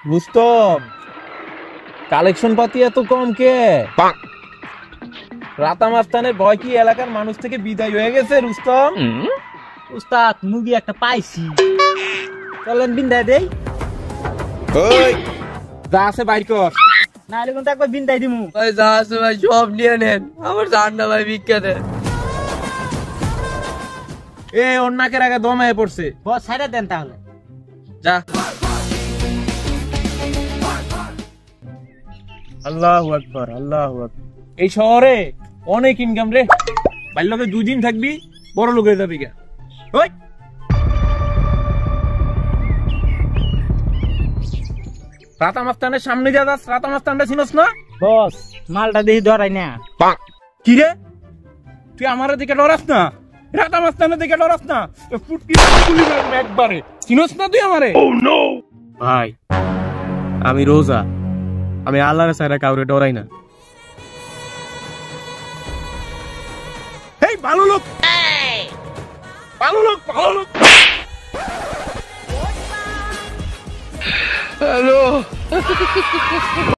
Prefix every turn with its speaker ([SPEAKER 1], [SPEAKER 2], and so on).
[SPEAKER 1] Rustam, collection পাতি এত কম কে? রাতা মাস্তানের ভয় কি এলাকার মানুষ থেকে বিদায় হয়ে গেছে রুস্তম?
[SPEAKER 2] উস্তাদ মুরগি একটা পাইছি, চলেন বিন্দায় দেই।
[SPEAKER 1] ওই যা আছে বাইর কর,
[SPEAKER 2] নাহলে কিন্তু একবার বিন্দায় দিমু।
[SPEAKER 3] ভাই যা আছে ভাই সব নিয়ে নেন, আমার ঠান্ডা ভাই ভিক্ষা দেন।
[SPEAKER 1] এ ওর নাকের আগে দম হয়ে পড়ছে,
[SPEAKER 2] বস ছাইড়া দেন তাহলে।
[SPEAKER 1] যা। আল্লাহু আকবার, আল্লাহু আকবার। এই শহরে অনেক ইনকাম রে, বাড়ির লোকে 2 দিন থাকবি, বড় লোক হয়ে যাবি গা। ওই রাতা মাস্তানের সামনে যা যাস, রাতা মাস্তানটা চিনস না?
[SPEAKER 2] বস মালটা দেখি ধরাই না।
[SPEAKER 1] কি রে, তুই আমার দিকে ডরাস না? রাতা মাস্তানের দিকে ডরাস না? ফুটকি গুলি মারবো একবারে, চিনস না তুই আমারে?
[SPEAKER 3] ভাই আমি রোজা, আমি আল্লাহর ছাড়া কাউরে ডরাই না।
[SPEAKER 1] এই ভালো লোক, ভালো লোক, ভালো লোক।
[SPEAKER 3] হ্যালো